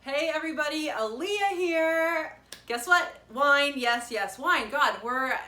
Hey everybody, Alleah here. Guess what? Wine, yes, wine. God,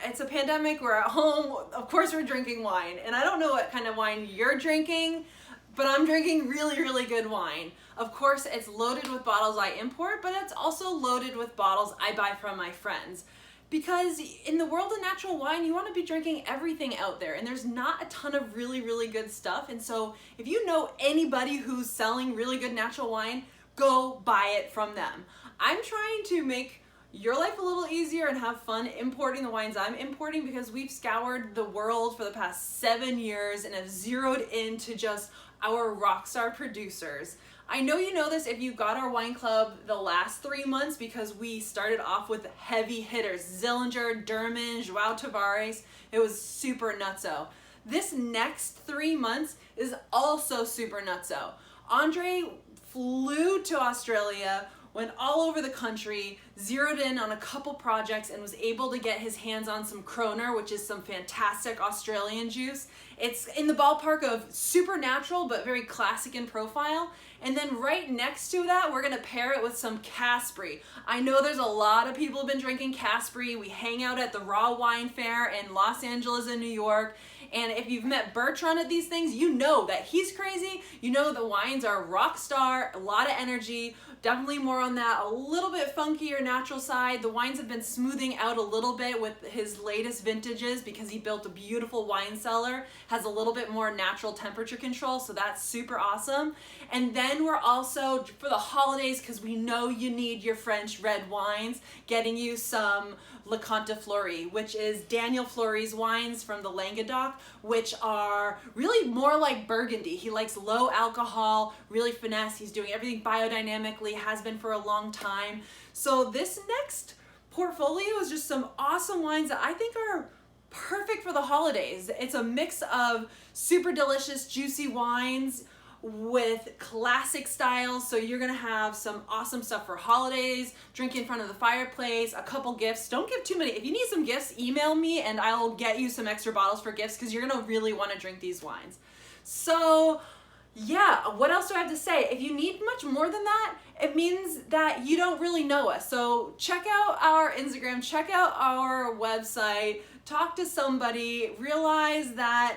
it's a pandemic, we're at home, of course we're drinking wine. And I don't know what kind of wine you're drinking, but I'm drinking really, really good wine. Of course, it's loaded with bottles I import, but it's also loaded with bottles I buy from my friends. Because in the world of natural wine, you want to be drinking everything out there, and there's not a ton of really, really good stuff. And so if you know anybody who's selling really good natural wine, go buy it from them. I'm trying to make your life a little easier and have fun importing the wines I'm importing, because we've scoured the world for the past 7 years and have zeroed into just our rock star producers. I know you know this if you got our wine club the last 3 months, because we started off with heavy hitters: Zillinger, Derman, Joao Tavares. It was super nutso. This next 3 months is also super nutso. Andre flew to Australia, went all over the country, zeroed in on a couple projects, and was able to get his hands on some Kroner, which is some fantastic Australian juice. It's in the ballpark of super natural, but very classic in profile. And then right next to that, we're gonna pair it with some Caspre. I know there's a lot of people who've been drinking Caspre. We hang out at the Raw Wine Fair in Los Angeles and New York. And if you've met Bertrand at these things, you know that he's crazy. You know the wines are rock star, a lot of energy, definitely more on that a little bit funkier natural side. The wines have been smoothing out a little bit with his latest vintages because he built a beautiful wine cellar, has a little bit more natural temperature control, so that's super awesome. And then we're also, for the holidays, because we know you need your French red wines, getting you some Le Comte Fleury, which is Daniel Fleury's wines from the Languedoc, which are really more like Burgundy. He likes low alcohol, really finesse. He's doing everything biodynamically, has been for a long time. So this next portfolio is just some awesome wines that I think are perfect for the holidays. It's a mix of super delicious, juicy wines with classic styles, so you're gonna have some awesome stuff for holidays, drink in front of the fireplace, a couple gifts. Don't give too many. If you need some gifts, email me and I'll get you some extra bottles for gifts, because you're gonna really want to drink these wines. So yeah, what else do I have to say? If you need much more than that, it means that you don't really know us. So check out our Instagram, check out our website, talk to somebody, realize that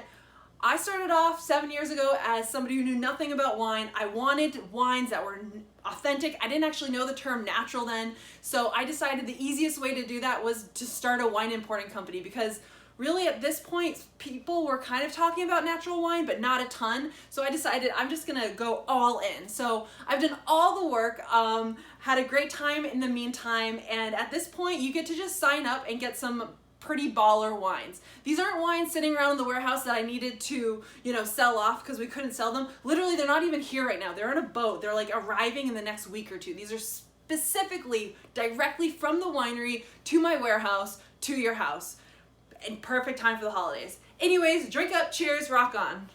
I started off 7 years ago as somebody who knew nothing about wine. I wanted wines that were authentic. I didn't actually know the term natural then, so I decided the easiest way to do that was to start a wine importing company, because really at this point people were kind of talking about natural wine but not a ton. So I decided I'm just gonna go all in. So I've done all the work, had a great time in the meantime, and at this point you get to just sign up and get some pretty baller wines. These aren't wines sitting around in the warehouse that I needed to, sell off because we couldn't sell them. Literally, they're not even here right now. They're on a boat. They're like arriving in the next week or two. These are specifically directly from the winery to my warehouse to your house. In perfect time for the holidays. Anyways, drink up, cheers, rock on.